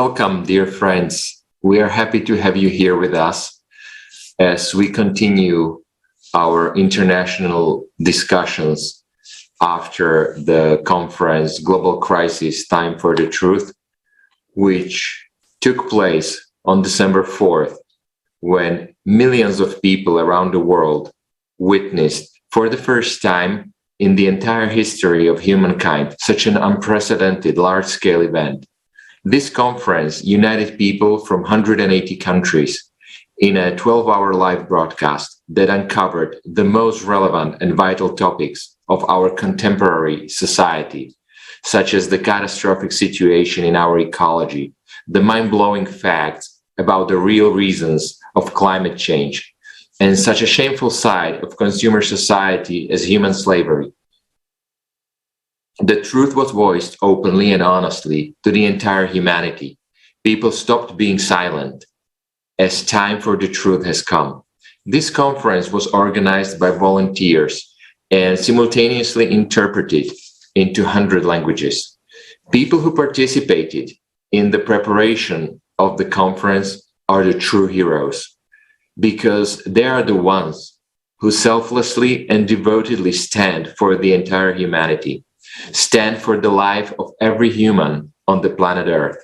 Welcome, dear friends. We are happy to have you here with us as we continue our international discussions after the conference Global Crisis Time for the Truth, which took place on December 4th, when millions of people around the world witnessed for the first time in the entire history of humankind such an unprecedented large-scale event. This conference united people from 180 countries in a 12-hour live broadcast that uncovered the most relevant and vital topics of our contemporary society, such as the catastrophic situation in our ecology, the mind-blowing facts about the real reasons of climate change, and such a shameful side of consumer society as human slavery. The truth was voiced openly and honestly to the entire humanity. People stopped being silent as time for the truth has come. This conference was organized by volunteers and simultaneously interpreted into 100 languages. People who participated in the preparation of the conference are the true heroes, because they are the ones who selflessly and devotedly stand for the entire humanity, stand for the life of every human on the planet Earth.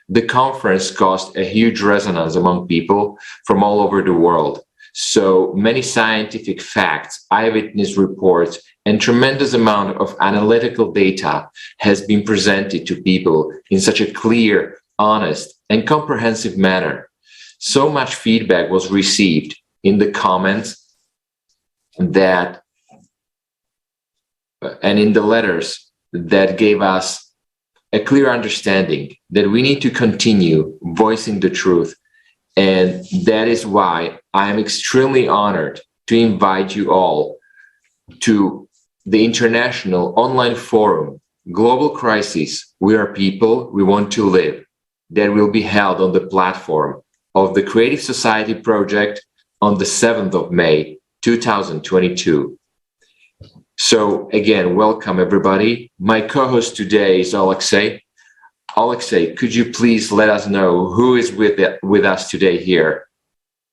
The conference caused a huge resonance among people from all over the world. So many scientific facts, eyewitness reports, and tremendous amount of analytical data has been presented to people in such a clear, honest, and comprehensive manner. So much feedback was received in the comments that and in the letters that gave us a clear understanding that we need to continue voicing the truth. And that is why I am extremely honored to invite you all to the international online forum, Global Crisis, We Are People, We Want to Live, that will be held on the platform of the Creative Society Project on the 7th of May, 2022. So again, welcome everybody. My co-host today is Alexei. Alexei, could you please let us know who is with us today here?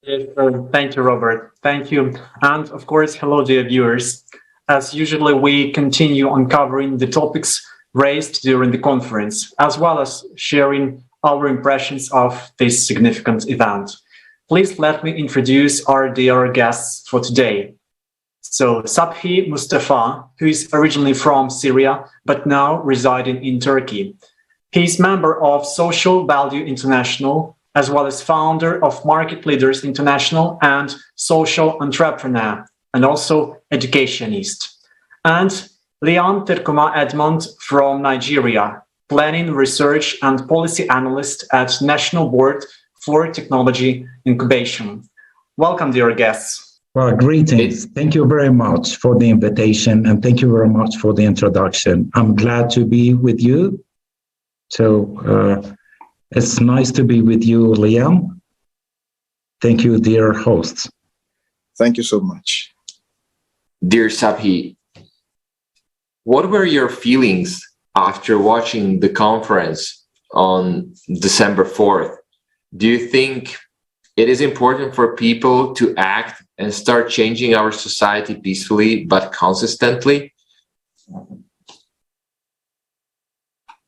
Yes, thank you, Robert. Thank you. And of course, hello, dear viewers. As usually, we continue uncovering the topics raised during the conference, as well as sharing our impressions of this significant event. Please let me introduce our dear guests for today. So, Sabhe Mustafa, who is originally from Syria, but now residing in Turkey. He is member of Social Value International, as well as founder of Market Leaders International and social entrepreneur, and also educationist. And Terkuma Edmond from Nigeria, planning, research, and policy analyst at National Board for Technology Incubation. Welcome, dear guests. Well, greetings. Thank you very much for the invitation, and thank you very much for the introduction. I'm glad to be with you. So it's nice to be with you, Liam. Thank you, dear hosts. Thank you so much. Dear Sabhe, what were your feelings after watching the conference on December 4th? Do you think it is important for people to act and start changing our society peacefully but consistently?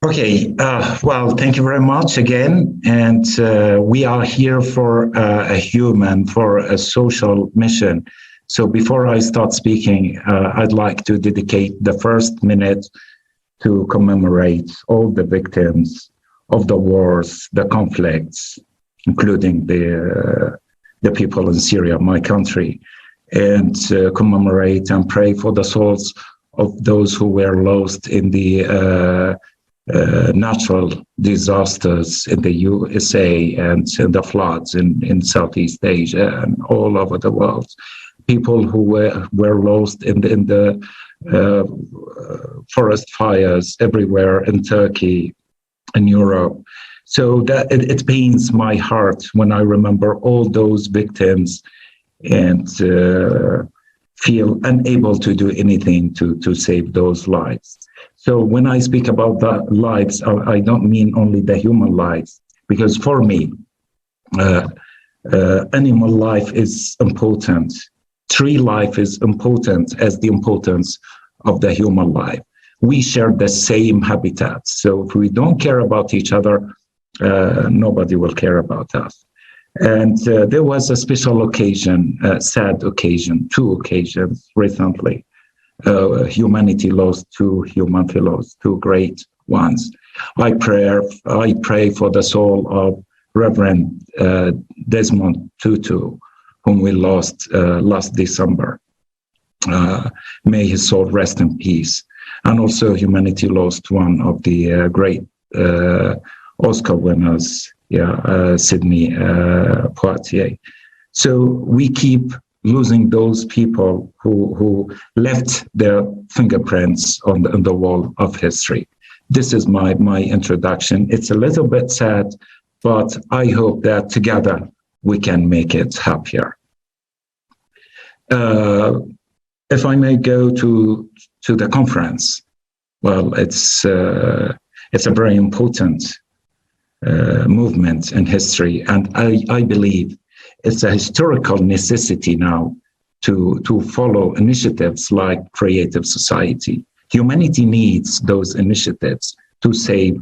Okay, well, thank you very much again. And we are here for a human, for a social mission. So before I start speaking, I'd like to dedicate the first minute to commemorate all the victims of the wars, the conflicts, including the people in Syria, my country, and commemorate and pray for the souls of those who were lost in the natural disasters in the USA and in the floods in Southeast Asia and all over the world. People who were lost in the forest fires everywhere in Turkey, in Europe. So that it pains my heart when I remember all those victims and feel unable to do anything to save those lives. So when I speak about the lives, I don't mean only the human lives, because for me, animal life is important. Tree life is important as the importance of the human life. We share the same habitat. So if we don't care about each other, nobody will care about us. And there was a special occasion, a sad occasion, 2 occasions recently. Humanity lost 2 human fellows, 2 great ones. I pray for the soul of Reverend Desmond Tutu, whom we lost last December. May his soul rest in peace. And also humanity lost one of the great Oscar winners, Sidney Poitier. So we keep losing those people who left their fingerprints on the wall of history. This is my introduction. It's a little bit sad, but I hope that together we can make it happier. If I may go to the conference, well, it's a very important movement in history, and I believe it's a historical necessity now to follow initiatives like Creative Society. Humanity needs those initiatives to save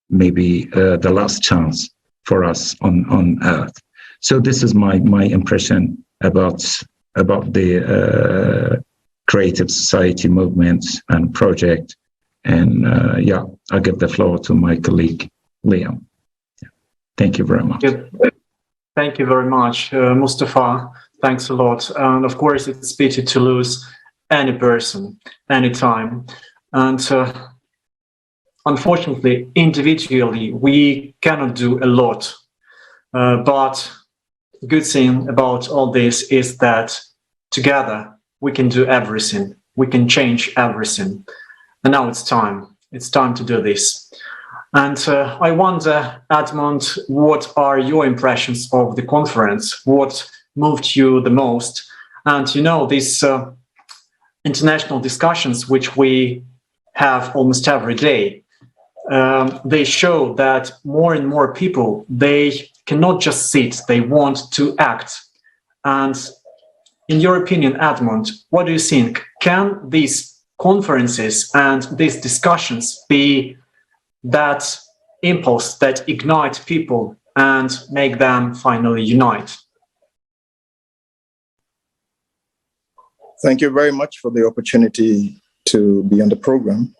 maybe the last chance for us on Earth. So this is my impression about the Creative Society movement and project. And I'll give the floor to my colleague, Liam. Thank you very much. Thank you very much, Mustafa. Thanks a lot. And of course, it's pity to lose any person, anytime. And unfortunately, individually, we cannot do a lot. But the good thing about all this is that together we can do everything. We can change everything. And now it's time. It's time to do this. And I wonder, Edmond, what are your impressions of the conference? What moved you the most? And these international discussions, which we have almost every day, they show that more and more people, they cannot just sit, they want to act. And in your opinion, Edmond, what do you think? Can these conferences and these discussions be that impulse that ignite people and make them finally unite? Thank you very much for the opportunity to be on the program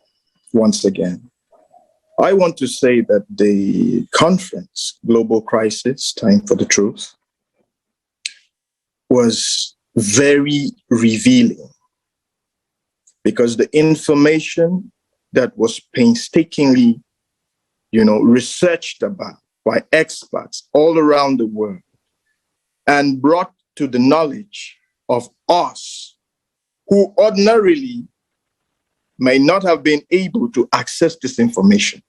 once again. I want to say that the conference, Global Crisis, Time for the Truth, was very revealing because the information that was painstakingly, researched about by experts all around the world and brought to the knowledge of us who ordinarily may not have been able to access this information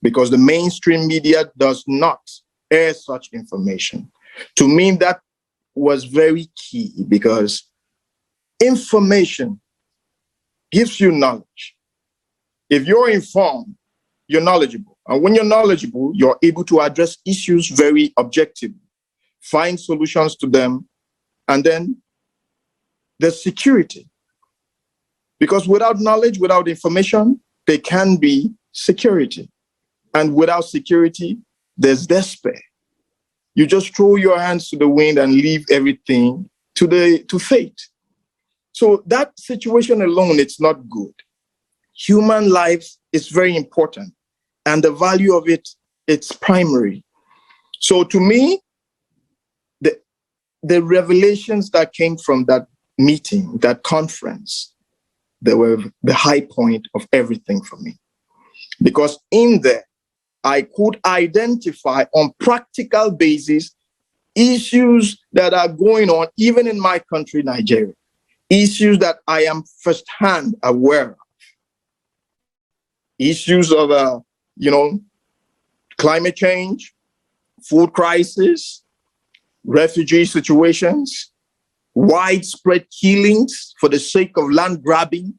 because the mainstream media does not air such information. To me, that was very key because information gives you knowledge. If you're informed, you're knowledgeable. And when you're knowledgeable, you're able to address issues very objectively, find solutions to them, and then there's security. Because without knowledge, without information, there can be security. And without security, there's despair. You just throw your hands to the wind and leave everything to fate. So that situation alone, it's not good. Human life is very important, and the value of it, it's primary. So to me, the revelations that came from that meeting, that conference, they were the high point of everything for me. Because in there, I could identify on practical basis issues that are going on even in my country, Nigeria, issues that I am firsthand aware of. Issues of, climate change, food crisis, refugee situations, widespread killings for the sake of land grabbing,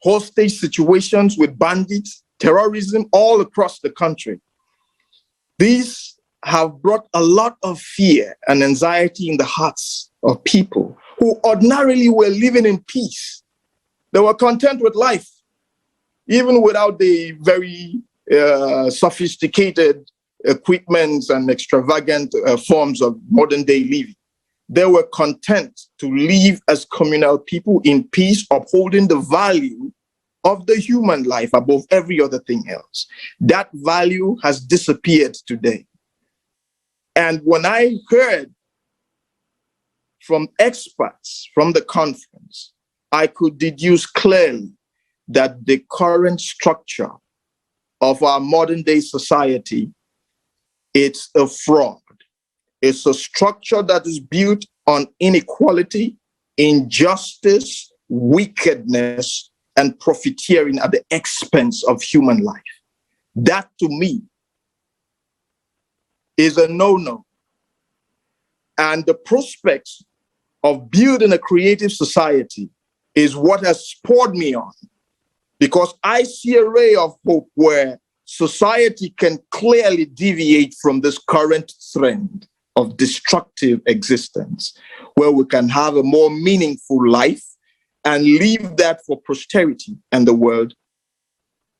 hostage situations with bandits, terrorism all across the country. These have brought a lot of fear and anxiety in the hearts of people who ordinarily were living in peace. They were content with life, even without the very sophisticated equipments and extravagant forms of modern day living. They were content to live as communal people in peace, upholding the value of the human life above every other thing else. That value has disappeared today. And when I heard from experts from the conference, I could deduce clearly that the current structure of our modern day society, it's a fraud. It's a structure that is built on inequality, injustice, wickedness, and profiteering at the expense of human life. That, to me, is a no-no. And the prospects of building a creative society is what has spurred me on, because I see a ray of hope where society can clearly deviate from this current trend of destructive existence, where we can have a more meaningful life and leave that for posterity and the world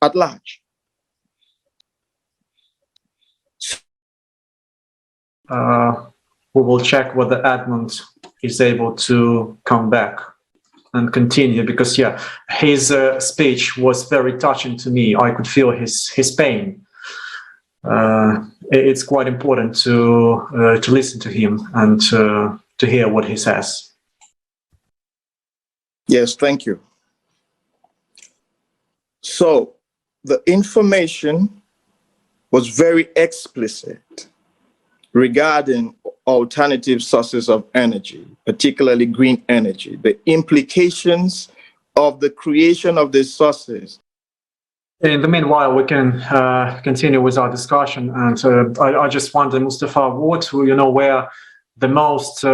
at large. We will check whether Edmond is able to come back and continue, because his speech was very touching to me. I could feel his pain. It's quite important to listen to him and to hear what he says. Yes, thank you. So the information was very explicit regarding alternative sources of energy, particularly green energy, the implications of the creation of these sources. In the meanwhile, we can continue with our discussion. And I just wonder, Mustafa, what were the most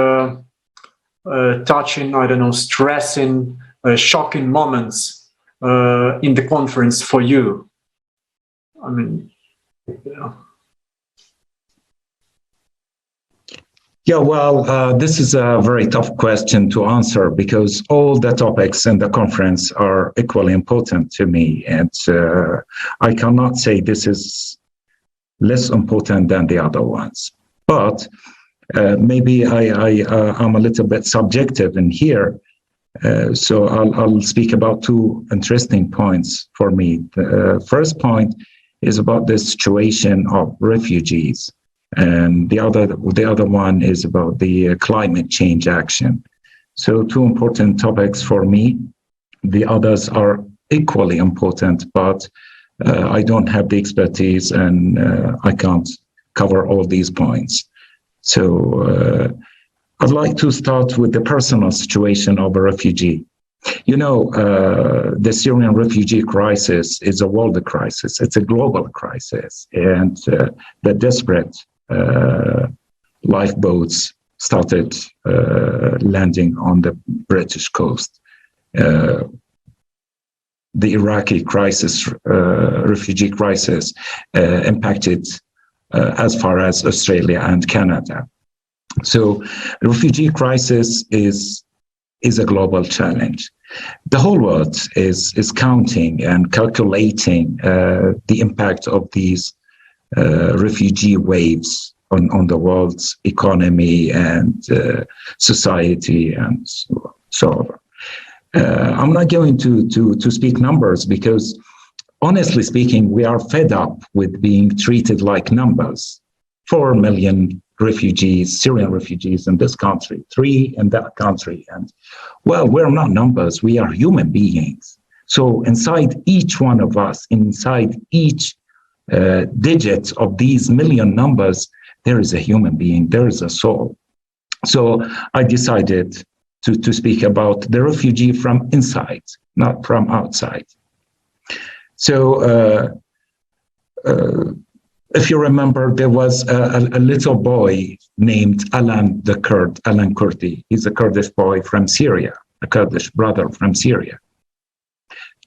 touching, stressing, shocking moments in the conference for you? I mean, Yeah, well, this is a very tough question to answer because all the topics in the conference are equally important to me. And I cannot say this is less important than the other ones. But maybe I'm a little bit subjective in here. So I'll speak about two interesting points for me. The first point is about the situation of refugees. And the other one is about the climate change action. So two important topics for me. The others are equally important, but I don't have the expertise and I can't cover all these points. So I'd like to start with the personal situation of a refugee. The Syrian refugee crisis is a world crisis. It's a global crisis. And the desperate lifeboats started landing on the British coast. The Iraqi crisis, refugee crisis, impacted as far as Australia and Canada. So the refugee crisis is a global challenge. The whole world is counting and calculating the impact of these refugee waves on the world's economy and society and so on. I'm not going to speak numbers because, honestly speaking, we are fed up with being treated like numbers. 4 million refugees, Syrian refugees in this country, 3 in that country. And, well, we're not numbers, we are human beings. So inside each one of us, inside each digits of these million numbers, there is a human being, there is a soul. So I decided to speak about the refugee from inside, not from outside. So if you remember, there was a little boy named Alan Kurdi. He's a Kurdish boy from Syria, a Kurdish brother from Syria.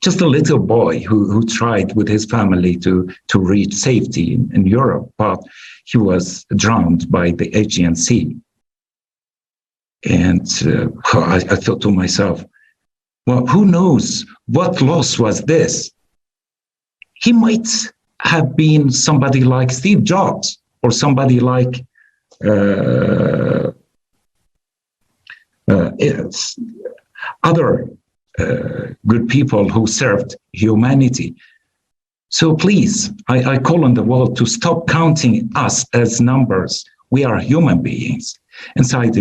just a little boy who tried with his family to reach safety in Europe, but he was drowned by the Aegean Sea. And I thought to myself, well, who knows what loss was this? He might have been somebody like Steve Jobs or somebody like other good people who served humanity. So please, I call on the world to stop counting us as numbers. We are human beings. Inside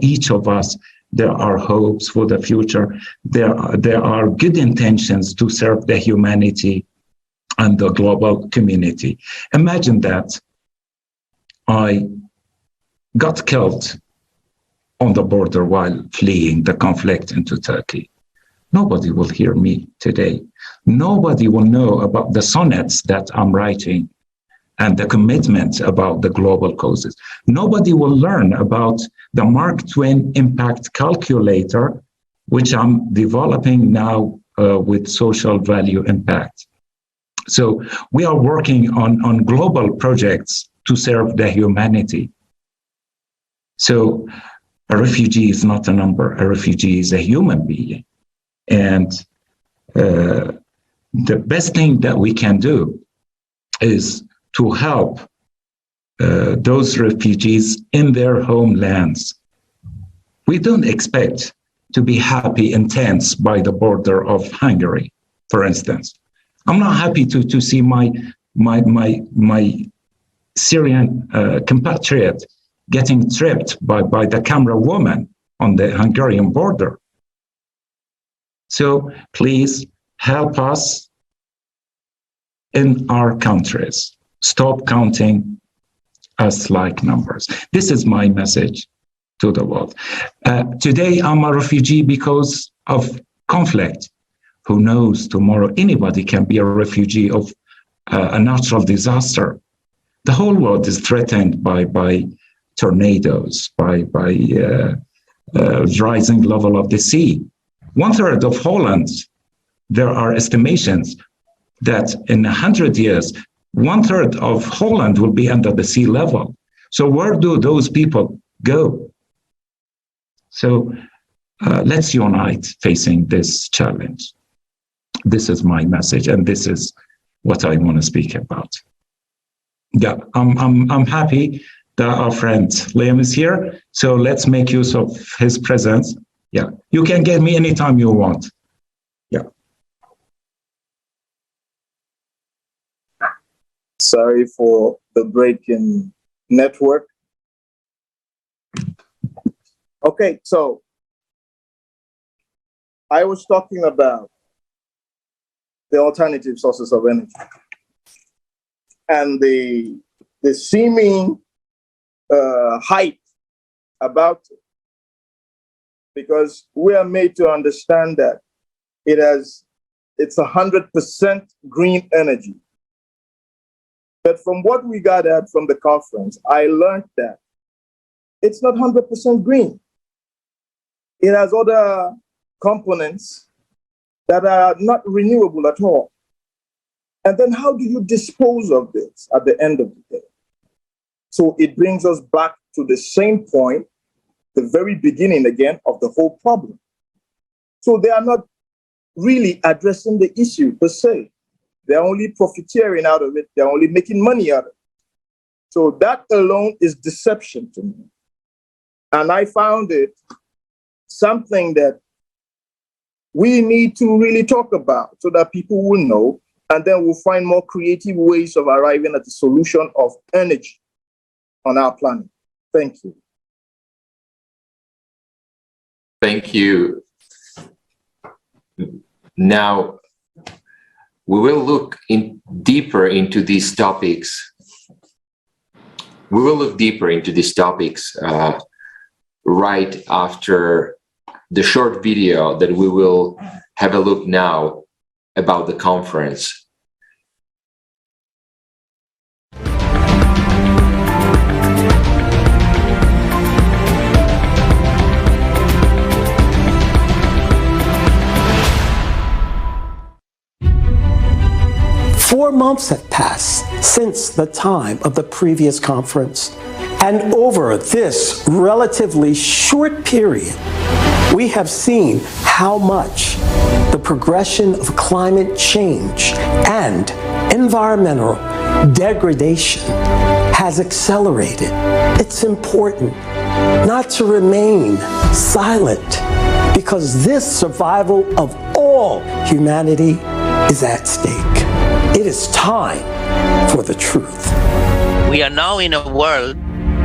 each of us, there are hopes for the future. There are good intentions to serve the humanity and the global community. Imagine that I got killed on the border while fleeing the conflict into Turkey. Nobody will hear me today. Nobody will know about the sonnets that I'm writing and the commitment about the global causes. Nobody will learn about the Mark Twain impact calculator, which I'm developing now with social value impact. So we are working on global projects to serve the humanity. So a refugee is not a number. A refugee is a human being. And the best thing that we can do is to help those refugees in their homelands. We don't expect to be happy and tense by the border of Hungary, for instance. I'm not happy to see my Syrian compatriot getting tripped by the camera woman on the Hungarian border. So please help us in our countries. Stop counting us like numbers. This is my message to the world. Today, I'm a refugee because of conflict. Who knows, tomorrow anybody can be a refugee of a natural disaster. The whole world is threatened by tornadoes, by rising level of the sea. 1/3 of Holland, there are estimations that in 100 years, 1/3 of Holland will be under the sea level. So where do those people go? So let's unite facing this challenge. This is my message, and this is what I want to speak about. Yeah, I'm happy that our friend Liam is here. So let's make use of his presence. Yeah, you can get me anytime you want. Yeah. Sorry for the break in network. Okay, so I was talking about the alternative sources of energy and the seeming hype about it, because we are made to understand that it's 100% green energy. But from what we gathered from the conference, I learned that it's not 100% green. It has other components that are not renewable at all. And then how do you dispose of this at the end of the day? So it brings us back to the same point, the very beginning again of the whole problem. So they are not really addressing the issue per se. They're only profiteering out of it. They're only making money out of it. So that alone is deception to me. And I found it something that we need to really talk about so that people will know, and then we'll find more creative ways of arriving at the solution of energy on our planet. Thank you. Thank you. Now, we will look deeper into these topics. We will look deeper into these topics right after the short video that we will have a look now about the conference. months have passed since the time of the previous conference, and over this relatively short period, we have seen how much the progression of climate change and environmental degradation has accelerated. It's important not to remain silent, because this survival of all humanity is at stake. It is time for the truth. We are now in a world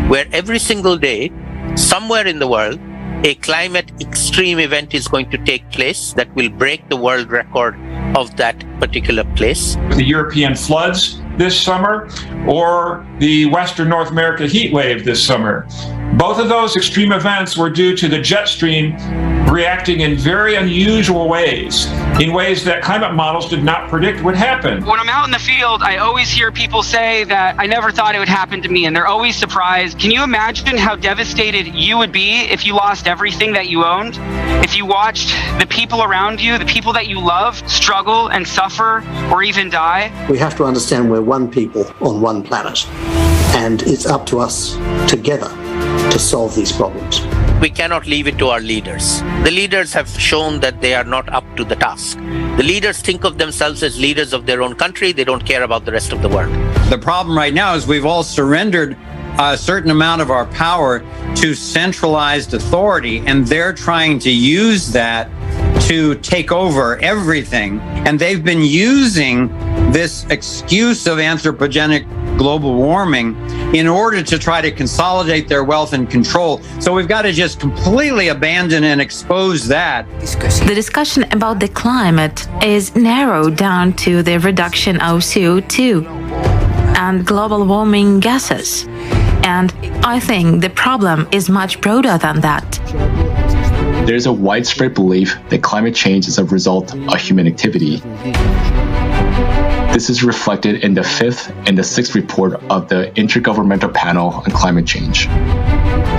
where every single day, somewhere in the world, a climate extreme event is going to take place that will break the world record of that particular place. The European floods this summer or the Western North America heat wave this summer. Both of those extreme events were due to the jet stream reacting in very unusual ways, in ways that climate models did not predict would happen. When I'm out in the field, I always hear people say that I never thought it would happen to me, and they're always surprised. Can you imagine how devastated you would be if you lost everything that you owned? If you watched the people around you, the people that you love, struggle and suffer or even die? We have to understand we're one people on one planet, and it's up to us together to solve these problems. We cannot leave it to our leaders. The leaders have shown that they are not up to the task. The leaders think of themselves as leaders of their own country. They don't care about the rest of the world. The problem right now is we've all surrendered a certain amount of our power to centralized authority, and they're trying to use that to take over everything. And they've been using this excuse of anthropogenic global warming in order to try to consolidate their wealth and control. So we've got to just completely abandon and expose that. The discussion about the climate is narrowed down to the reduction of CO2 and global warming gases. And I think the problem is much broader than that. There's a widespread belief that climate change is a result of human activity. This is reflected in the 5th and the 6th report of the Intergovernmental Panel on Climate Change.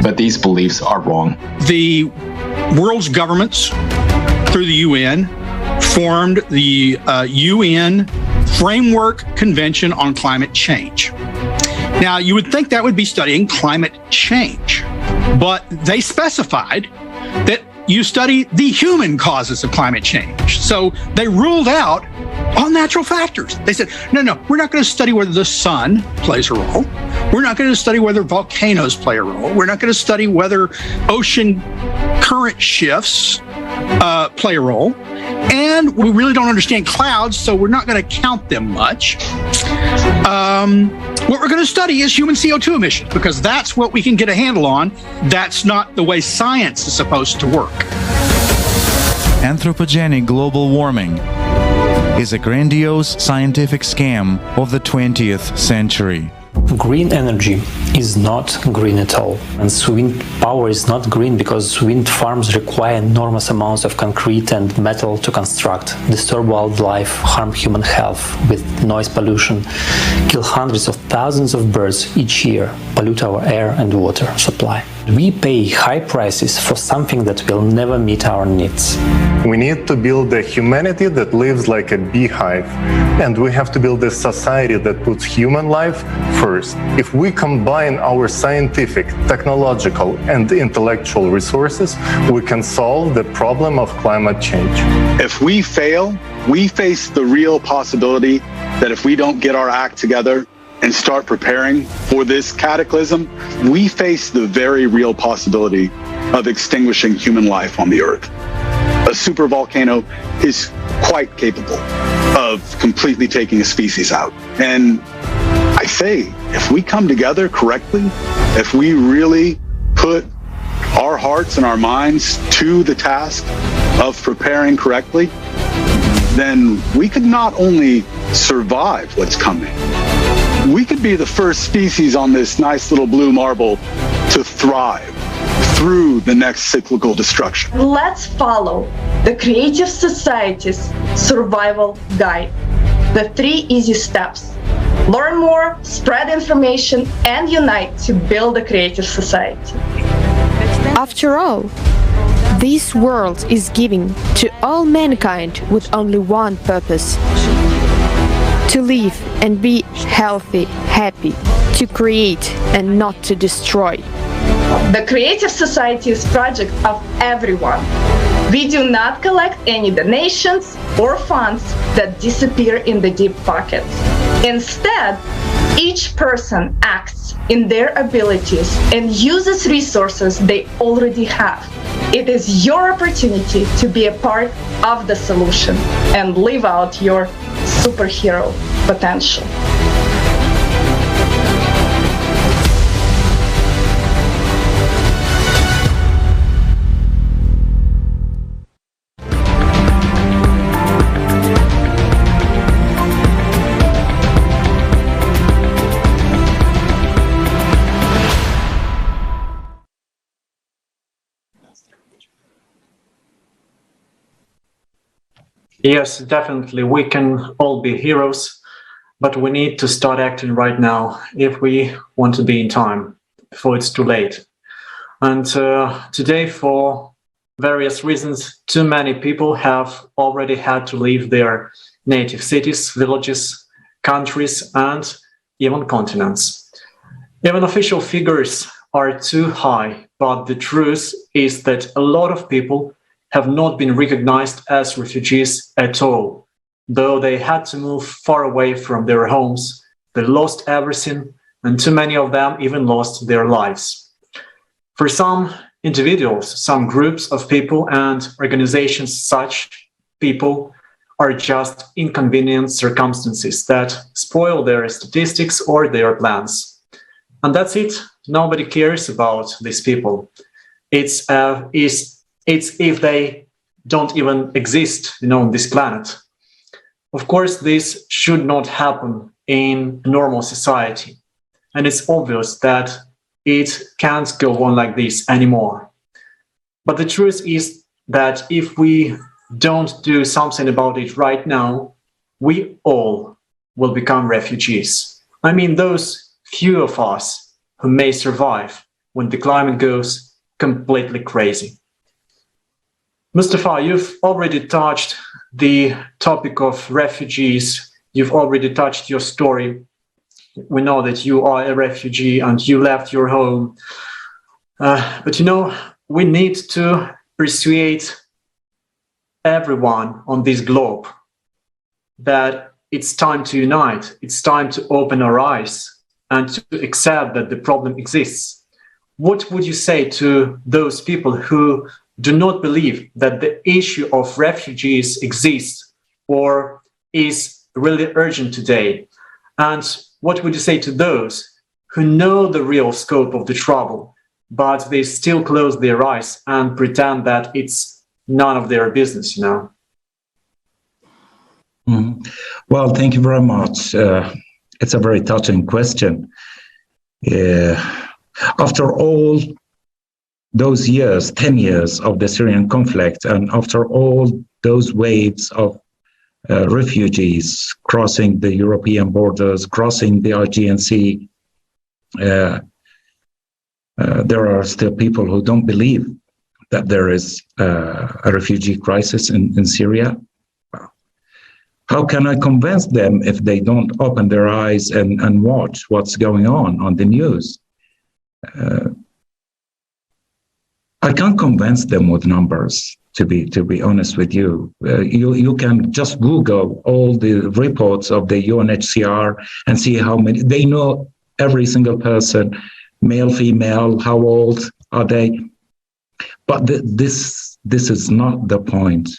But these beliefs are wrong. The world's governments, through the UN, formed the UN Framework Convention on Climate Change. Now, you would think that would be studying climate change, but they specified that you study the human causes of climate change. So they ruled out all natural factors. They said, no, we're not going to study whether the sun plays a role. We're not going to study whether volcanoes play a role. We're not going to study whether ocean current shifts play a role. And we really don't understand clouds, so we're not going to count them much. What we're going to study is human CO2 emissions, because that's what we can get a handle on. That's not the way science is supposed to work. Anthropogenic global warming is a grandiose scientific scam of the 20th century. Green energy is not green at all. And wind power is not green because wind farms require enormous amounts of concrete and metal to construct, disturb wildlife, harm human health with noise pollution, kill hundreds of thousands of birds each year, pollute our air and water supply. We pay high prices for something that will never meet our needs. We need to build a humanity that lives like a beehive, and we have to build a society that puts human life first. If we combine our scientific, technological, and intellectual resources, we can solve the problem of climate change. If we fail, we face the real possibility that if we don't get our act together and start preparing for this cataclysm, we face the very real possibility of extinguishing human life on the Earth. A supervolcano is quite capable of completely taking a species out. And I say, if we come together correctly, if we really put our hearts and our minds to the task of preparing correctly, then we could not only survive what's coming, we could be the first species on this nice little blue marble to thrive through the next cyclical destruction. Let's follow the Creative Society's survival guide. The 3 easy steps. Learn more, spread information, and unite to build a creative society. After all, this world is given to all mankind with only one purpose: to live and be healthy, happy, to create and not to destroy. The Creative Society is a project of everyone. We do not collect any donations or funds that disappear in the deep pockets. Instead, each person acts in their abilities and uses resources they already have. It is your opportunity to be a part of the solution and live out your superhero potential. Yes, definitely. We can all be heroes, but we need to start acting right now if we want to be in time before it's too late. And today, for various reasons, too many people have already had to leave their native cities, villages, countries, and even continents. Even official figures are too high, but the truth is that a lot of people have not been recognized as refugees at all. Though they had to move far away from their homes, they lost everything, and too many of them even lost their lives. For some individuals, some groups of people and organizations, such people are just inconvenient circumstances that spoil their statistics or their plans. And that's it. Nobody cares about these people. It's if they don't even exist, on this planet. Of course, this should not happen in a normal society. And it's obvious that it can't go on like this anymore. But the truth is that if we don't do something about it right now, we all will become refugees. I mean, those few of us who may survive when the climate goes completely crazy. Mustafa, you've already touched the topic of refugees. You've already touched your story. We know that you are a refugee and you left your home. But we need to persuade everyone on this globe that it's time to unite. It's time to open our eyes and to accept that the problem exists. What would you say to those people who do not believe that the issue of refugees exists or is really urgent today? And what would you say to those who know the real scope of the trouble, but they still close their eyes and pretend that it's none of their business, Well, thank you very much. It's a very touching question. After all those years, 10 years of the Syrian conflict, and after all those waves of refugees crossing the European borders, crossing the Aegean Sea, there are still people who don't believe that there is a refugee crisis in Syria. How can I convince them if they don't open their eyes and watch what's going on the news? I can't convince them with numbers, to be honest with you. You can just Google all the reports of the UNHCR and see how many. They know every single person, male, female, how old are they. But this is not the point.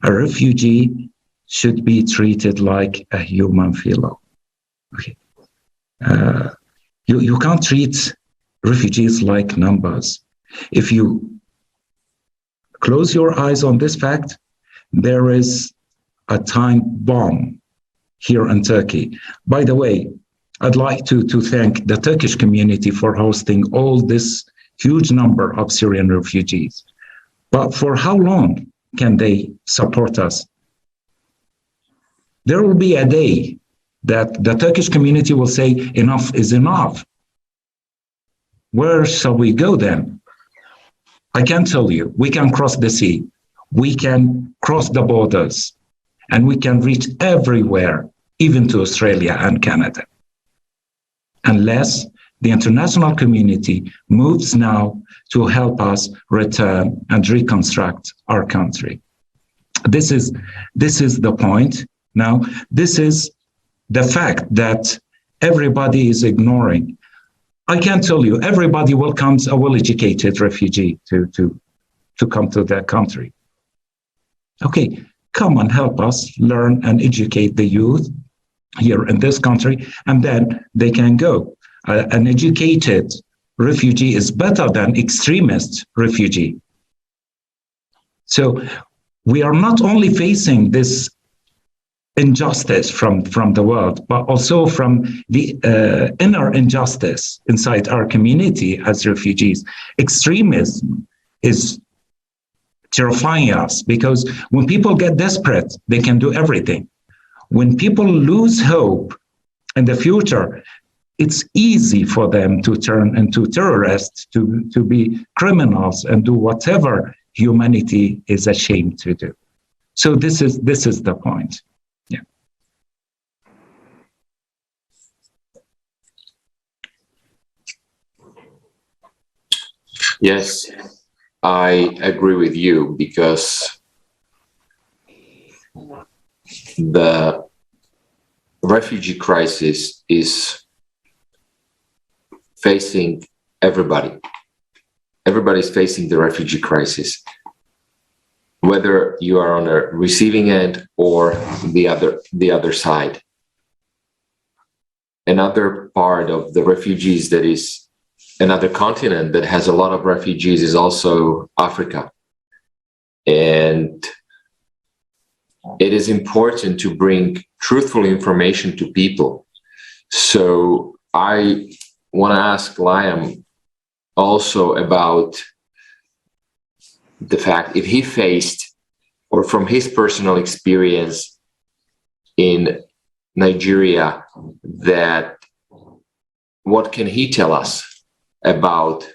A refugee should be treated like a human fellow. Okay. You can't treat refugees like numbers. If you close your eyes on this fact, there is a time bomb here in Turkey. By the way, I'd like to thank the Turkish community for hosting all this huge number of Syrian refugees. But for how long can they support us? There will be a day that the Turkish community will say, enough is enough. Where shall we go then? I can tell you, we can cross the sea, we can cross the borders, and we can reach everywhere even to Australia and Canada, unless the international community moves now to help us return and reconstruct our country. This is the point. Now, this is the fact that everybody is ignoring. I can tell you, everybody welcomes a well-educated refugee to come to their country. Okay, come and help us learn and educate the youth here in this country, and then they can go. An educated refugee is better than extremist refugee. So we are not only facing this injustice from the world, but also from the inner injustice inside our community as refugees. Extremism is terrifying us, because when people get desperate, they can do everything. When people lose hope in the future, it's easy for them to turn into terrorists, to be criminals and do whatever humanity is ashamed to do. So this is the point. Yeah. Yes, I agree with you, because the refugee crisis is facing everybody. Everybody's facing the refugee crisis, whether you are on a receiving end or the other side. Another part of the refugees, that is another continent that has a lot of refugees, is also Africa. And it is important to bring truthful information to people. So I want to ask Liam also about the fact, if he faced, or from his personal experience in Nigeria, that what can he tell us about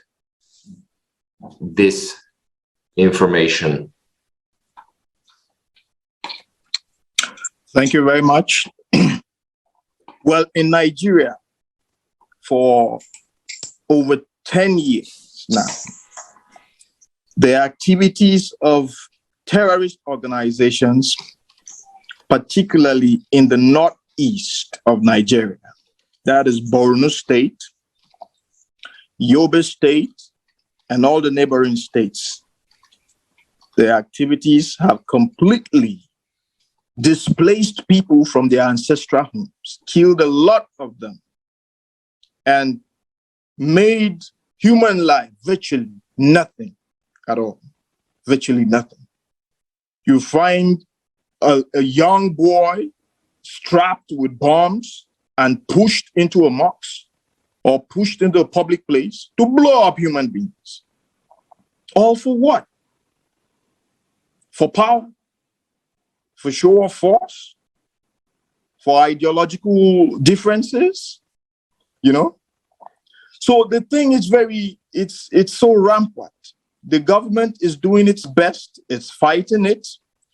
this information? Thank you very much. Well, in Nigeria, for over 10 years now, the activities of terrorist organizations, particularly in the northeast of Nigeria, that is Borno State, Yobe State, and all the neighboring states, their activities have completely displaced people from their ancestral homes, killed a lot of them, and made human life virtually nothing at all, virtually nothing. You find a young boy strapped with bombs and pushed into a mosque or pushed into a public place to blow up human beings. All for what? For power? For show of force? For ideological differences? You know? So the thing is it's so rampant. The government is doing its best. It's fighting it.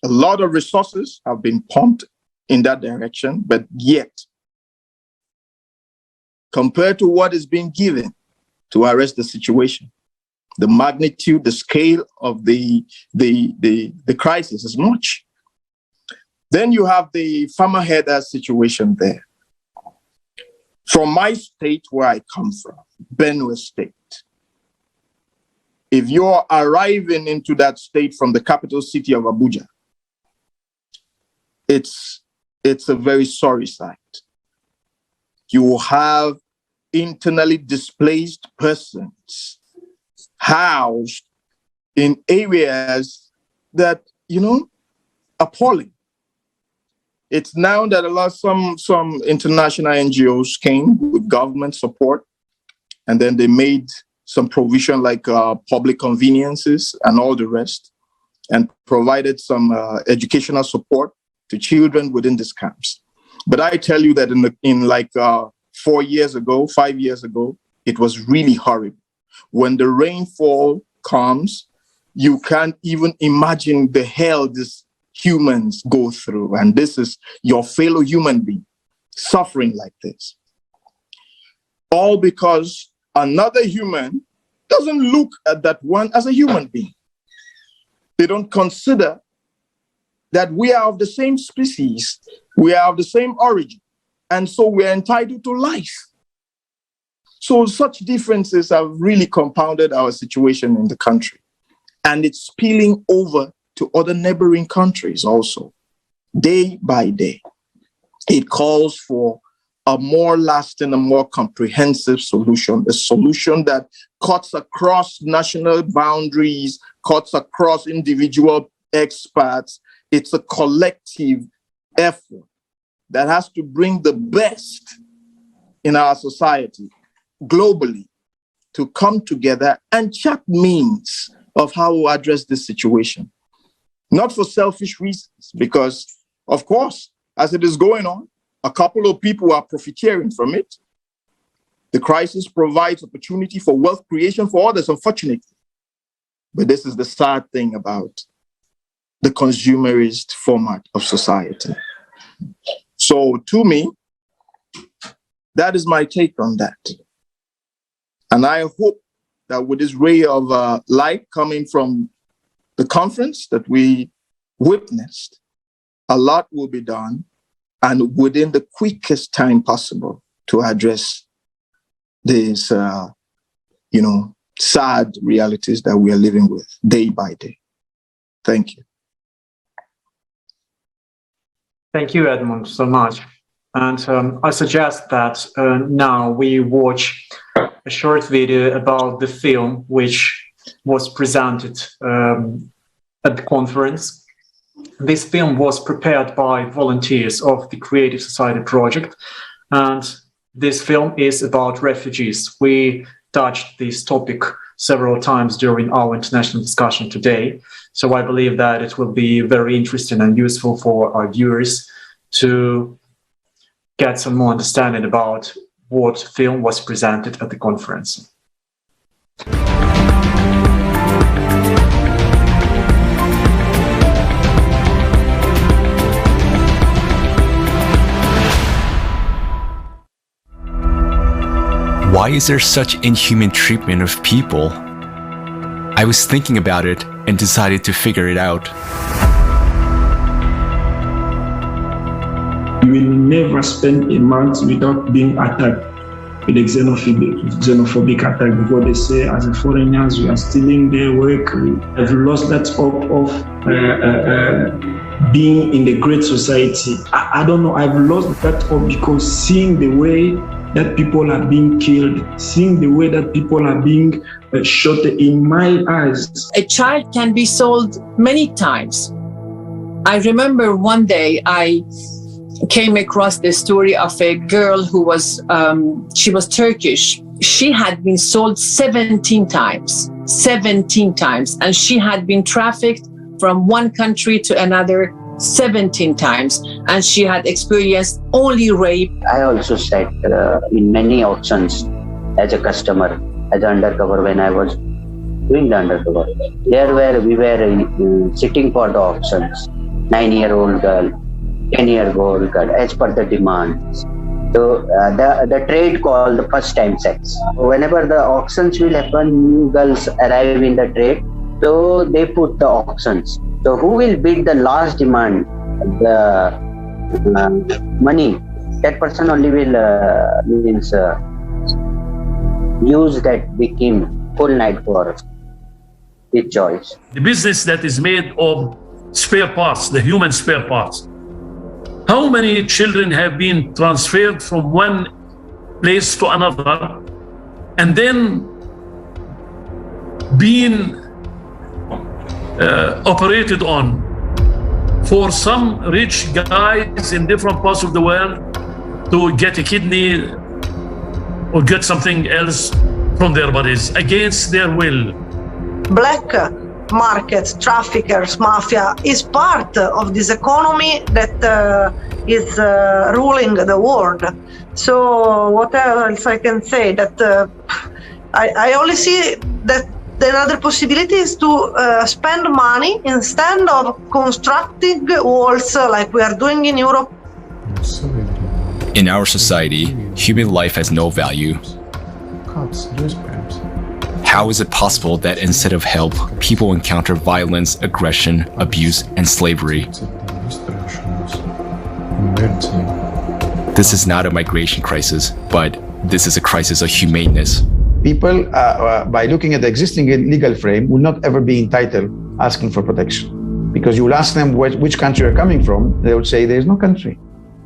A lot of resources have been pumped in that direction, but yet, compared to what is being given to arrest the situation, the magnitude, the scale of the crisis is much. Then you have the farmer headers situation there. From my state, where I come from, Benue State, if you're arriving into that state from the capital city of Abuja, it's a very sorry sight. You have internally displaced persons housed in areas that, appalling. It's now that some international NGOs came with government support, and then they made some provision like public conveniences and all the rest, and provided some educational support to children within these camps. But I tell you that in 5 years ago, it was really horrible. When the rainfall comes, you can't even imagine the hell these humans go through. And this is your fellow human being suffering like this. All because another human doesn't look at that one as a human being. They don't consider that we are of the same species, we are of the same origin, and so we're entitled to life. So such differences have really compounded our situation in the country, and it's spilling over to other neighboring countries also, day by day. It calls for a more lasting, a more comprehensive solution, a solution that cuts across national boundaries, cuts across individual experts. It's a collective effort that has to bring the best in our society globally to come together and chart means of how we address this situation. Not for selfish reasons, because, of course, as it is going on, a couple of people are profiteering from it. The crisis provides opportunity for wealth creation for others, unfortunately. But this is the sad thing about the consumerist format of society. So to me, that is my take on that. And I hope that with this ray of light coming from the conference that we witnessed, a lot will be done, and within the quickest time possible, to address these, sad realities that we are living with day by day. Thank you. Thank you, Edmond, so much. And I suggest that now we watch a short video about the film which was presented at the conference. This film was prepared by volunteers of the Creative Society project, and this film is about refugees. We touched this topic several times during our international discussion today, so I believe that it will be very interesting and useful for our viewers to get some more understanding about what film was presented at the conference. Why is there such inhuman treatment of people? I was thinking about it and decided to figure it out. You will never spend a month without being attacked with a xenophobic attack, because they say as a foreigners we are stealing their work. I've lost that hope of being in the great society. I don't know, I've lost that hope, because seeing the way that people are being killed, seeing the way that people are being shot in my eyes. A child can be sold many times. I remember one day I came across the story of a girl who was, she was Turkish. She had been sold 17 times, and she had been trafficked from one country to another 17 times, and she had experienced only rape. I also sat in many auctions as a customer, as an undercover when I was doing the undercover. There where we were sitting for the auctions, 9-year-old girl, 10-year-old girl, as per the demands. So the trade called the first time sex. Whenever the auctions will happen, new girls arrive in the trade, so they put the auctions. So who will bid the last demand, the money, that person only will use that victim full night for his choice. The business that is made of spare parts, the human spare parts. How many children have been transferred from one place to another and then being operated on for some rich guys in different parts of the world to get a kidney or get something else from their bodies against their will. Black market, traffickers, mafia is part of this economy that is ruling the world. So what else I can say? That I only see that another possibility is to spend money instead of constructing walls like we are doing in Europe. In our society, human life has no value. How is it possible that instead of help, people encounter violence, aggression, abuse, and slavery? This is not a migration crisis, but this is a crisis of humaneness. People, by looking at the existing legal frame, will not ever be entitled asking for protection. Because you will ask them which country you're coming from, they will say there is no country.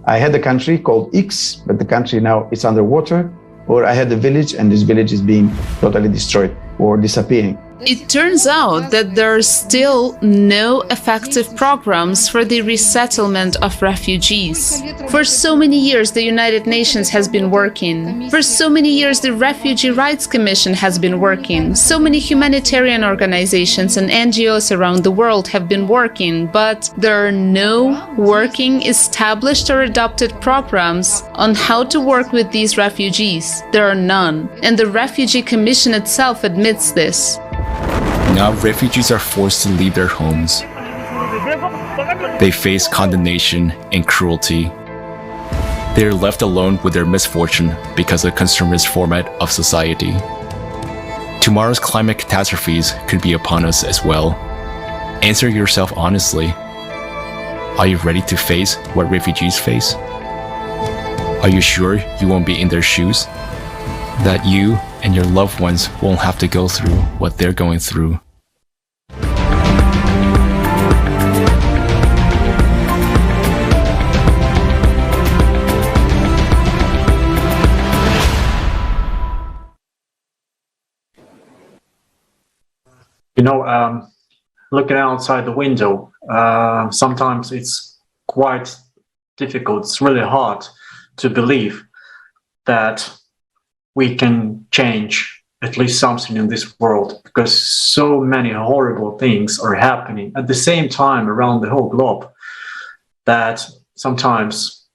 I had a country called X, but the country now is underwater. Or I had a village and this village is being totally destroyed or disappearing. It turns out that there are still no effective programs for the resettlement of refugees. For so many years, the United Nations has been working. For so many years, the Refugee Rights Commission has been working. So many humanitarian organizations and NGOs around the world have been working, but there are no working, established or adopted programs on how to work with these refugees. There are none. And the Refugee Commission itself admits this. Now refugees are forced to leave their homes. They face condemnation and cruelty. They are left alone with their misfortune because of the consumerist format of society. Tomorrow's climate catastrophes could be upon us as well. Answer yourself honestly. Are you ready to face what refugees face? Are you sure you won't be in their shoes? That you and your loved ones won't have to go through what they're going through. You know, looking outside the window, sometimes it's quite difficult. It's really hard to believe that we can change at least something in this world, because so many horrible things are happening at the same time around the whole globe that sometimes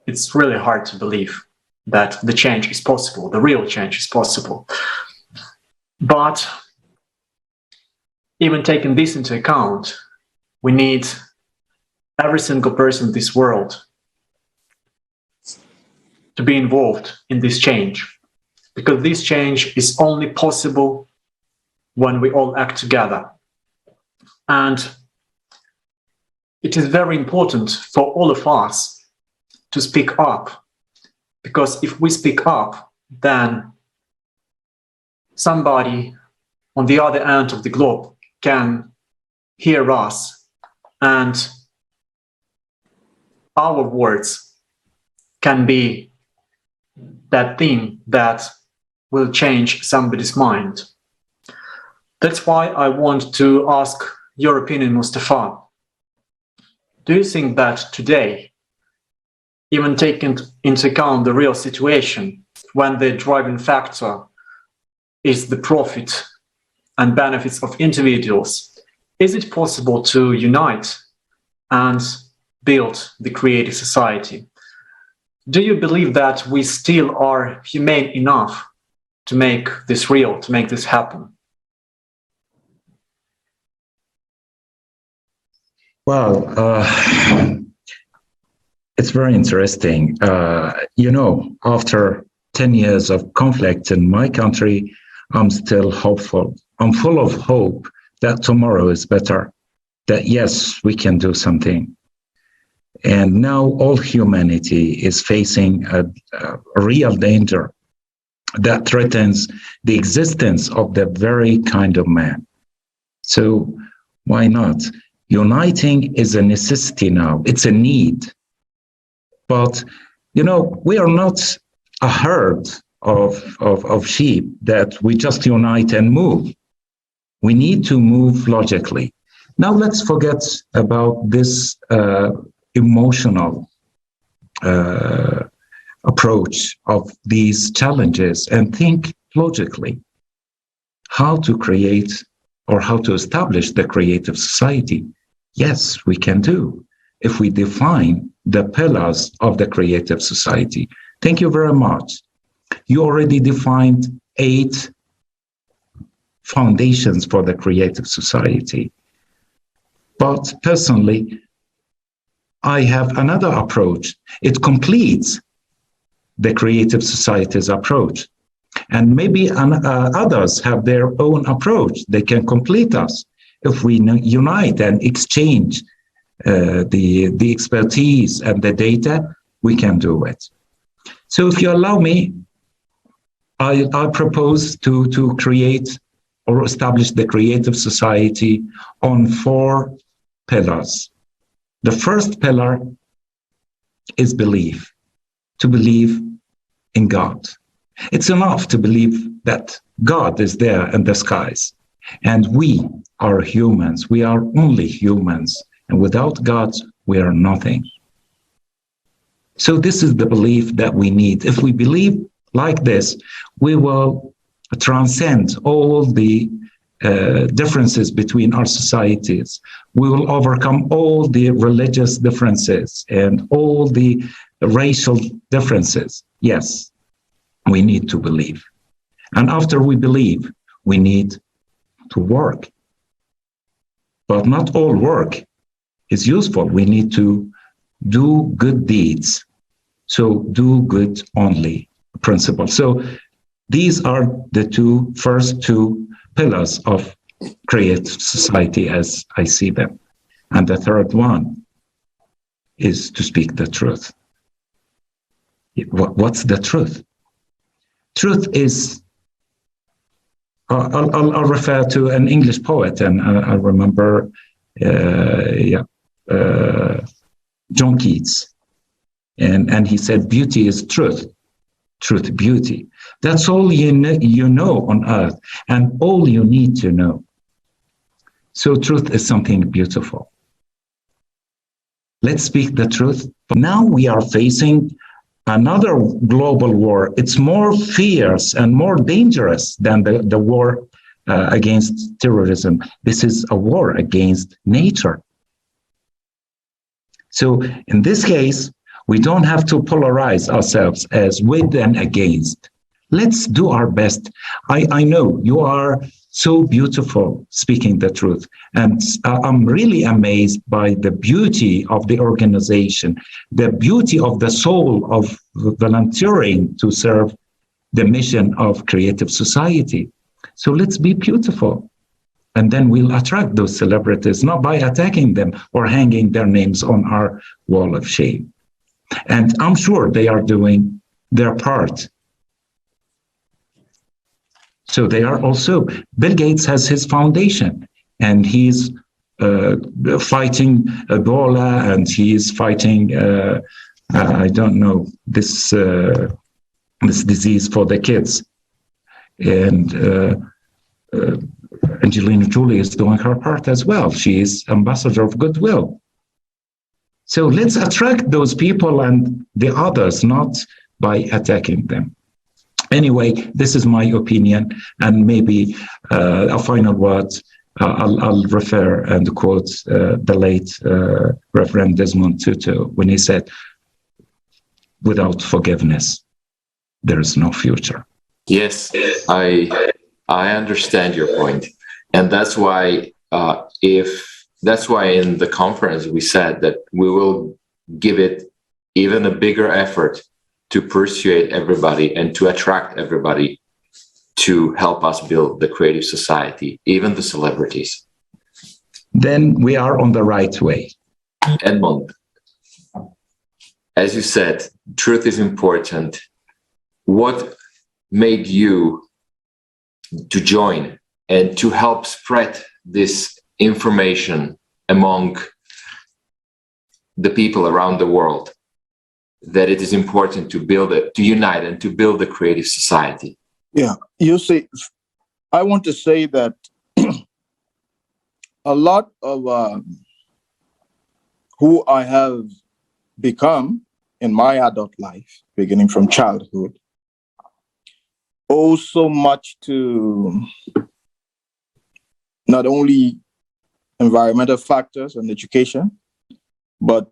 it's really hard to believe that the change is possible, the real change is possible. But even taking this into account, we need every single person in this world to be involved in this change, because this change is only possible when we all act together. And it is very important for all of us to speak up, because if we speak up, then somebody on the other end of the globe can hear us, and our words can be that thing that will change somebody's mind. That's why I want to ask your opinion, Mustafa. Do you think that today, even taking into account the real situation, when the driving factor is the profit and benefits of individuals, is it possible to unite and build the creative society? Do you believe that we still are humane enough to make this real, to make this happen? Well, it's very interesting. You know, after 10 years of conflict in my country, I'm still hopeful. I'm full of hope that tomorrow is better, that yes, we can do something. And now all humanity is facing a real danger that threatens the existence of the very kind of man. So why not? Uniting is a necessity now. It's a need. But, you know, we are not a herd of sheep that we just unite and move. We need to move logically. Now let's forget about this emotional approach of these challenges and think logically how to create or how to establish the creative society. Yes, we can do if we define the pillars of the creative society. Thank you very much. You already defined 8 foundations for the creative society. But personally, I have another approach. It completes the creative society's approach. And maybe others have their own approach. They can complete us. If we unite and exchange the expertise and the data, we can do it. So if you allow me, I propose to create or establish the creative society on 4 pillars. The first pillar is belief, to believe in God. It's enough to believe that God is there in the skies. And we are humans. We are only humans. And without God, we are nothing. So this is the belief that we need. If we believe like this, we will transcend all the differences between our societies. We will overcome all the religious differences and all the racial differences. Yes, we need to believe. And after we believe, we need to work. But not all work is useful. We need to do good deeds. So do good only principle. So these are the first two pillars of creative society as I see them. And the third one is to speak the truth. What's the truth? Truth is, I'll refer to an English poet, and I remember John Keats. And he said, beauty is truth. Truth, beauty. That's all you know on earth, and all you need to know. So truth is something beautiful. Let's speak the truth. Now we are facing another global war. It's more fierce and more dangerous than the war against terrorism. This is a war against nature. So in this case, we don't have to polarize ourselves as with and against. Let's do our best. I know you are so beautiful speaking the truth. And I'm really amazed by the beauty of the organization, the beauty of the soul of volunteering to serve the mission of creative society. So let's be beautiful. And then we'll attract those celebrities, not by attacking them or hanging their names on our wall of shame. And I'm sure they are doing their part. So they are also, Bill Gates has his foundation, and he's fighting Ebola, and he's fighting, I don't know, this disease for the kids. And Angelina Jolie is doing her part as well. She is ambassador of goodwill. So let's attract those people and the others, not by attacking them. Anyway, this is my opinion, and maybe a final word. I'll refer and quote the late Reverend Desmond Tutu when he said, "Without forgiveness, there is no future." Yes, I understand your point, and that's why that's why in the conference we said that we will give it even a bigger effort to persuade everybody and to attract everybody to help us build the creative society, even the celebrities. Then we are on the right way. Edmond, as you said, truth is important. What made you to join and to help spread this information among the people around the world, that it is important to build it, to unite and to build a creative society? Yeah, you see, I want to say that a lot of who I have become in my adult life, beginning from childhood, owe so much to not only environmental factors and education, but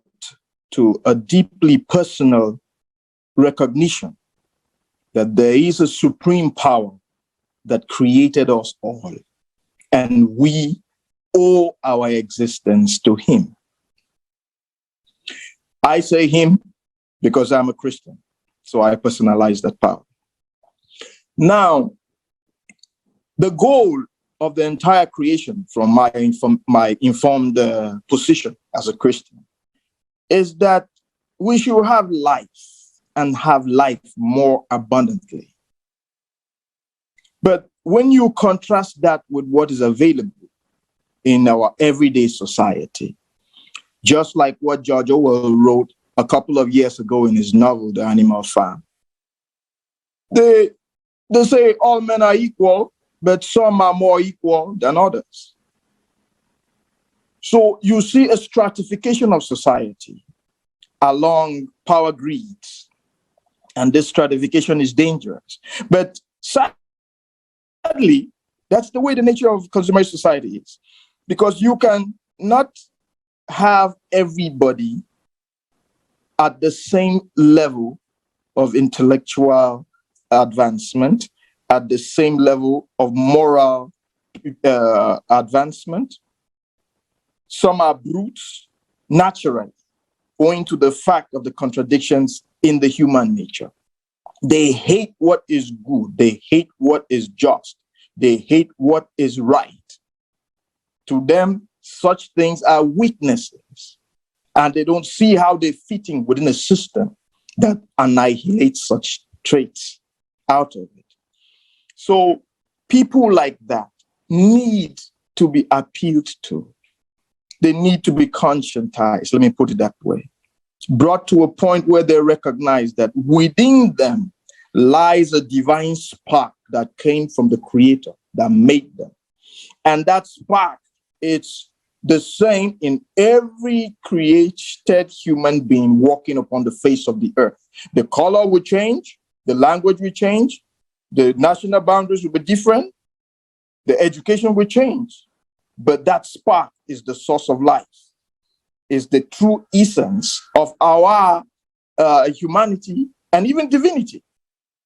to a deeply personal recognition that there is a supreme power that created us all, and we owe our existence to him. I say him because I'm a Christian. So I personalize that power. Now, the goal of the entire creation from my informed position as a Christian is that we should have life and have life more abundantly. But when you contrast that with what is available in our everyday society, just like what George Orwell wrote a couple of years ago in his novel, The Animal Farm, they say all men are equal, but some are more equal than others. So you see a stratification of society along power greeds, and this stratification is dangerous. But sadly, that's the way the nature of consumer society is, because you can not have everybody at the same level of intellectual advancement, at the same level of moral advancement. Some are brutes naturally, owing to the fact of the contradictions in the human nature. They hate what is good. They hate what is just. They hate what is right. To them, such things are weaknesses, and they don't see how they're fitting within a system that annihilates such traits out of it. So people like that need to be appealed to. They need to be conscientized, let me put it that way, brought to a point where they recognize that within them lies a divine spark that came from the Creator that made them. And that spark, it's the same in every created human being walking upon the face of the earth. The color will change, the language will change, the national boundaries will be different, the education will change, but that spark is the source of life, is the true essence of our humanity and even divinity,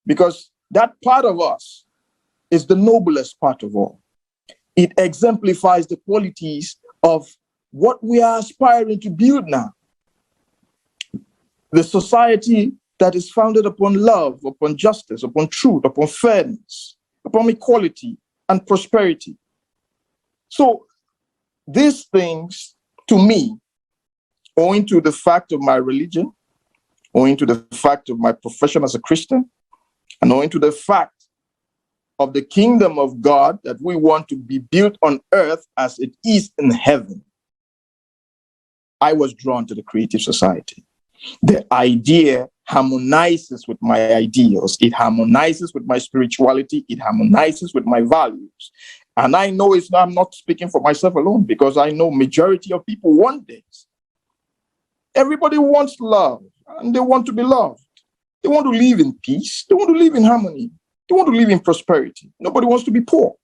because that part of us is the noblest part of all. It exemplifies the qualities of what we are aspiring to build now. The society that is founded upon love, upon justice, upon truth, upon fairness, upon equality and prosperity. So these things, to me, owing to the fact of my religion, owing to the fact of my profession as a Christian, and owing to the fact of the kingdom of God that we want to be built on earth as it is in heaven, I was drawn to the creative society. The idea harmonizes with my ideals. It harmonizes with my spirituality. It harmonizes with my values. And I know I'm not speaking for myself alone, because I know majority of people want this. Everybody wants love, and they want to be loved. They want to live in peace. They want to live in harmony. They want to live in prosperity. Nobody wants to be poor.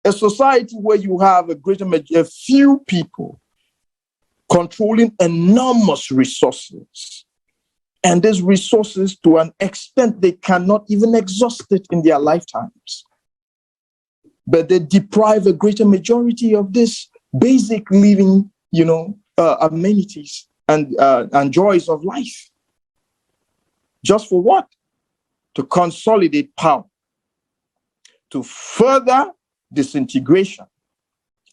A society where you have a few people controlling enormous resources, and these resources, to an extent, they cannot even exhaust it in their lifetimes. But they deprive a greater majority of this basic living, amenities and joys of life. Just for what? To consolidate power, to further disintegration,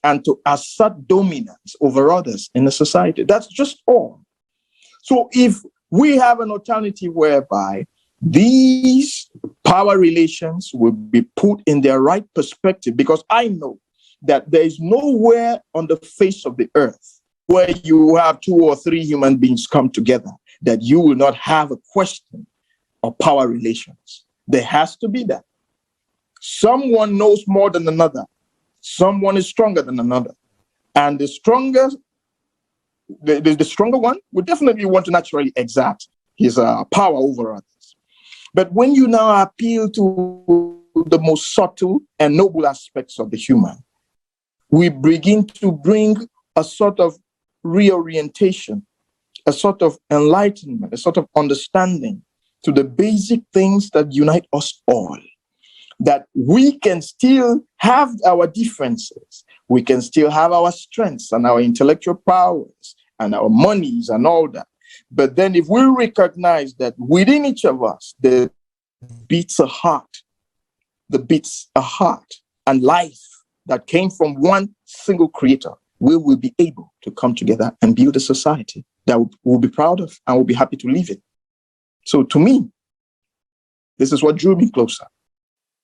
and to assert dominance over others in the society. That's just all. So if we have an alternative whereby these power relations will be put in their right perspective, because I know that there is nowhere on the face of the earth where you have 2 or 3 human beings come together that you will not have a question of power relations. There has to be that. Someone knows more than another. Someone is stronger than another. And the stronger one would definitely want to naturally exert his power over others. But when you now appeal to the most subtle and noble aspects of the human, we begin to bring a sort of reorientation, a sort of enlightenment, a sort of understanding to the basic things that unite us all. That we can still have our differences. We can still have our strengths and our intellectual powers and our monies and all that. But then if we recognize that within each of us, there beats a heart and life that came from one single creator, we will be able to come together and build a society that we'll be proud of and we'll be happy to live in. So to me, this is what drew me closer.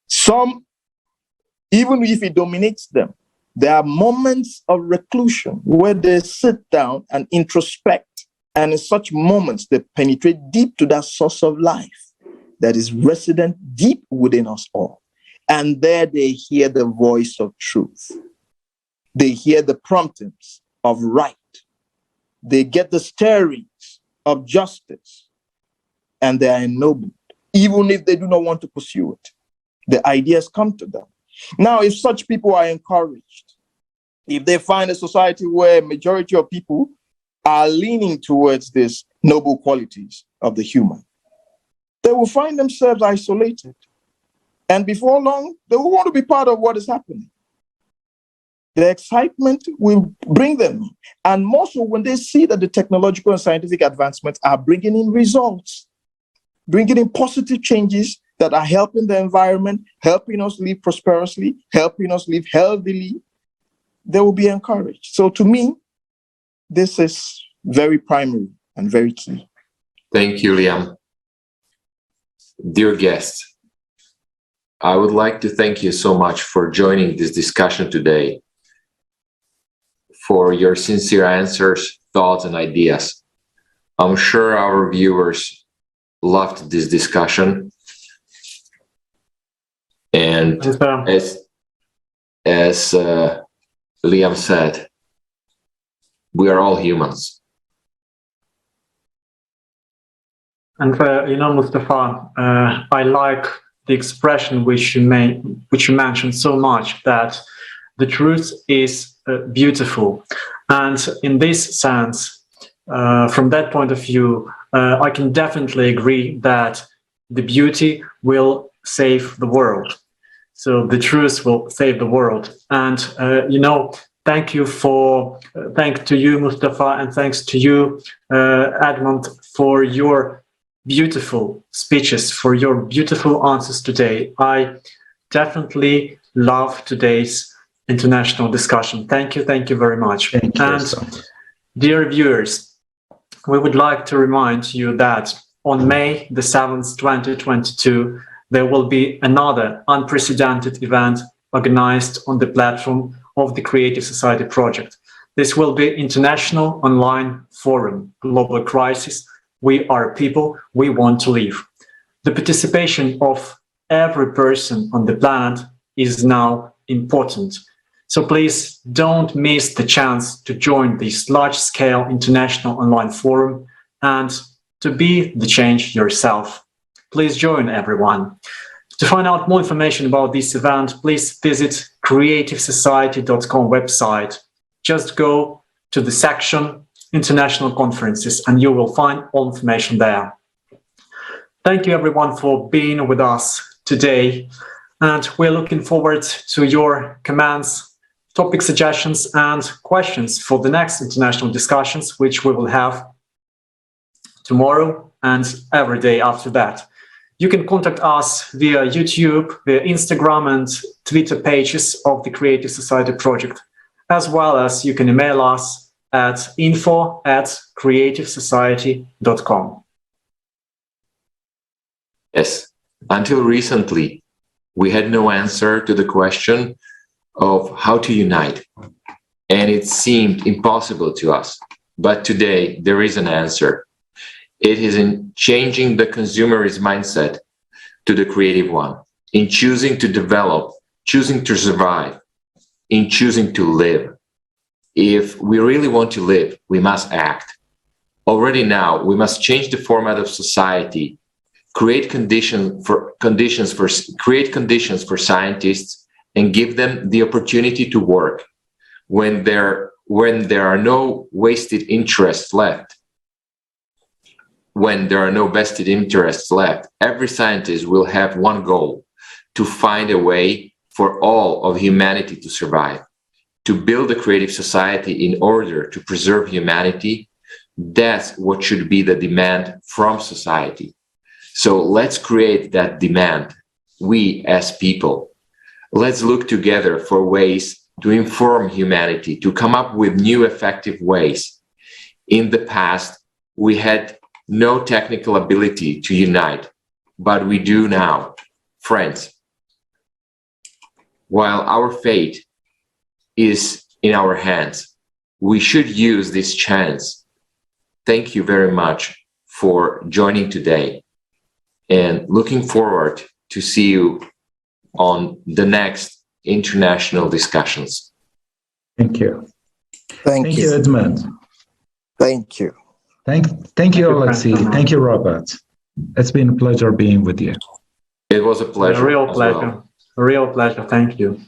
Some, even if it dominates them, there are moments of reclusion where they sit down and introspect. And in such moments, they penetrate deep to that source of life that is resident deep within us all. And there they hear the voice of truth. They hear the promptings of right. They get the stirrings of justice. And they are ennobled, even if they do not want to pursue it. The ideas come to them. Now, if such people are encouraged, if they find a society where a majority of people are leaning towards these noble qualities of the human, they will find themselves isolated. And before long, they will want to be part of what is happening. The excitement will bring them in. And more so when they see that the technological and scientific advancements are bringing in results, bringing in positive changes that are helping the environment, helping us live prosperously, helping us live healthily, they will be encouraged. So to me, this is very primary and very key. Thank you, Liam. Dear guests, I would like to thank you so much for joining this discussion today, for your sincere answers, thoughts, and ideas. I'm sure our viewers loved this discussion. And as Liam said, we are all humans. And Mustafa, I like the expression which you mentioned so much, that the truth is beautiful. And in this sense, from that point of view, I can definitely agree that the beauty will save the world. So the truth will save the world. And, thanks to you, Mustafa, and thanks to you, Edmond, for your beautiful speeches, for your beautiful answers today. I definitely love today's international discussion. Thank you very much. Thank you. And dear viewers, we would like to remind you that on May the 7th, 2022, there will be another unprecedented event organized on the platform of the Creative Society Project. This will be International Online Forum, Global Crisis. We are people, we want to live. The participation of every person on the planet is now important. So please don't miss the chance to join this large-scale international online forum and to be the change yourself. Please join everyone. To find out more information about this event, please visit creativesociety.com website. Just go to the section International Conferences and you will find all information there. Thank you everyone for being with us today, and we're looking forward to your comments, topic suggestions and questions for the next international discussions, which we will have tomorrow and every day after that. You can contact us via YouTube, via Instagram and Twitter pages of the Creative Society Project, as well as you can email us at info@creativesociety.com. Yes, until recently, we had no answer to the question of how to unite, and it seemed impossible to us. But today, there is an answer. It is in changing the consumerist mindset to the creative one, in choosing to develop, choosing to survive, in choosing to live. If we really want to live, we must act. Already now, we must change the format of society, create conditions for scientists, and give them the opportunity to work. When there are no vested interests left, every scientist will have one goal: to find a way for all of humanity to survive, to build a creative society in order to preserve humanity, That's what should be the demand from society. So let's create that demand, we as people. Let's look together for ways to inform humanity, to come up with new effective ways. In the past, we had no technical ability to unite, but we do now. Friends, while our fate is in our hands, we should use this chance. Thank you very much for joining today, and looking forward to see you on the next international discussions. Thank you. Thank you, Edmond. Thank you. Thank you, Alexei. Thank you, Robert. It's been a pleasure being with you. It was a pleasure. A real pleasure. Well. A real pleasure. Thank you.